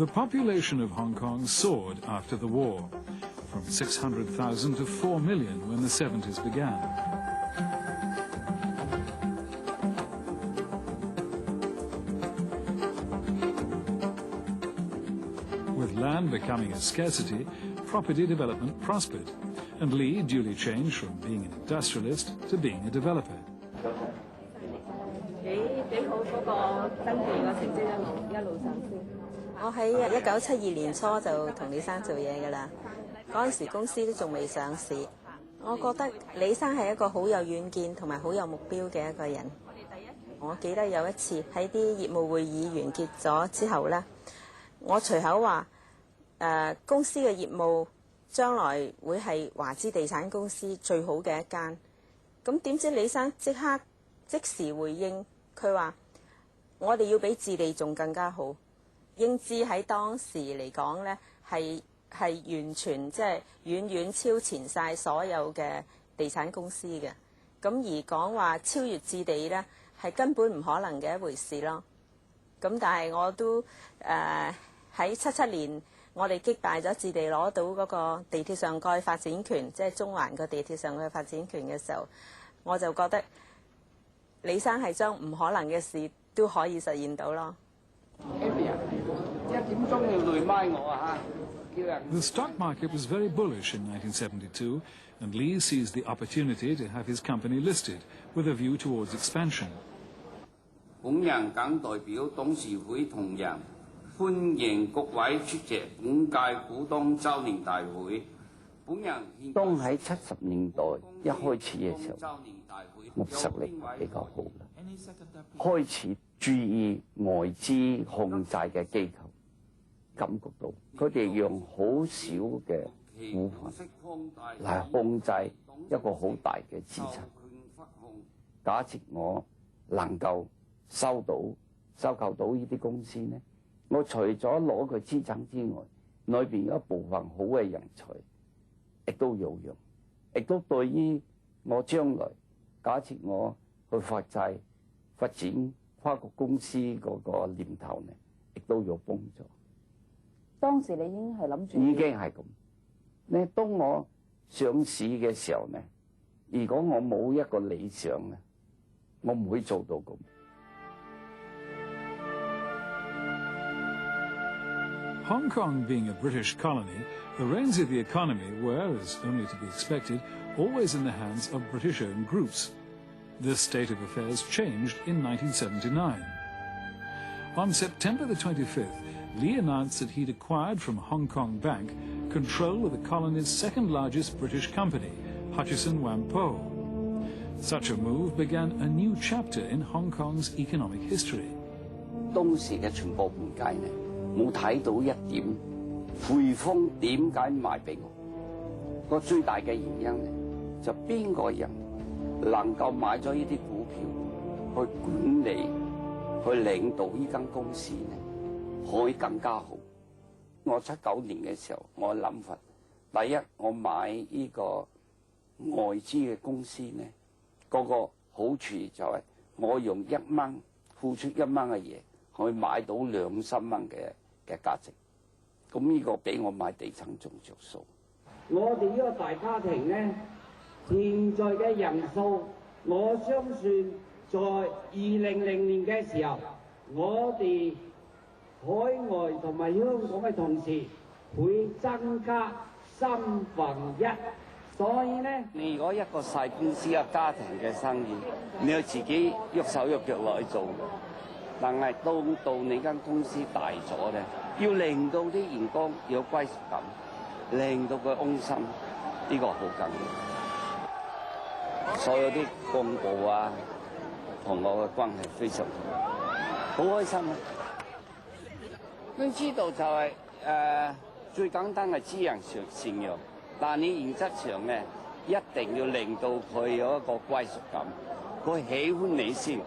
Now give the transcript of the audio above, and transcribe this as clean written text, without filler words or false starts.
The population of Hong Kong soared after the war, from 600,000 to 4 million when the 70s began. With land becoming a scarcity, property development prospered, and Lee duly changed from being an industrialist to being a developer.我喺1972年初就同李生做嘢㗎啦，嗰陣時公司都仲未上市。我覺得李生係一個好有遠見同埋好有目標嘅一個人。我記得有一次喺啲業務會議完結咗之後咧，我隨口話公司嘅業務將來會係華資地產公司最好嘅一間。咁點知李生即時回應，佢話我哋要比置地仲更加好。英資喺當時嚟講咧，係完全即係遠遠超前晒所有嘅地產公司嘅。咁而講話超越置地咧，係根本唔可能嘅一回事咯。咁但係我都喺77年，我哋擊敗咗置地，攞到嗰個地鐵上蓋發展權，即係中環個地鐵上蓋發展權嘅時候，我就覺得李生係將唔可能嘅事都可以實現到咯。The stock market was very bullish in 1972, and Lee seized the opportunity to have his company listed with a view towards expansion. 本人謹代表董事會同仁歡迎各位出席本屆股東周年大會。本人當喺70年代一開始嘅時候，我實力比較好嘅，開始注意外資控制嘅機構，感覺到佢哋用好少嘅股份嚟控制一個好大嘅資產。假設我能夠收購到呢啲公司呢，我除咗攞佢資產之外，裏邊有一部分好嘅人才，亦都有用，亦都對於我將來假設我去發展跨國公司嗰個念頭呢，亦都有幫助。當時你已經係諗住已經係咁。呢當我上市嘅時候呢，如果我冇一個理想呢，我唔會做到咁。Hong Kong being a British colony, the reins of the economy were, as only to be expected, always in the hands of British-owned groups. This state of affairs changed in 1979. On September the 25th, Lee announced that he'd acquired from Hong Kong Bank control of the colony's second-largest British company, Hutchison Whampoa. Such a move began a new chapter in Hong Kong's economic history. 當時嘅傳播媒介呢，冇睇到一點，匯豐點解賣俾我？個最大嘅原因呢，就邊個人能夠買咗呢啲股票去管理、去領導呢間公司呢，可以更加好。我79年嘅時候，我嘅諗法，第一，我買呢個外資嘅公司呢，個好處就係我用1蚊付出1蚊嘅嘢，可以買到2、3蚊嘅價值。咁呢個比我買地產仲着數。我哋呢個大家庭呢，現在嘅人數，我相信在2000年嘅時候，我哋海外同埋香港嘅同事會增加1/3。所以呢，你如果一個細公司嘅家庭嘅生意，你要自己喐手喐腳落去做嘅。但係到你間公司大咗咧，要令到啲員工有歸屬感，令到佢安心，呢個好緊要。所有啲幹部啊，同我嘅關係非常好，好開心啊！你知道就係最簡單嘅知人善用，但你原則上咧，一定要令到佢有一個歸屬感，佢喜歡你先。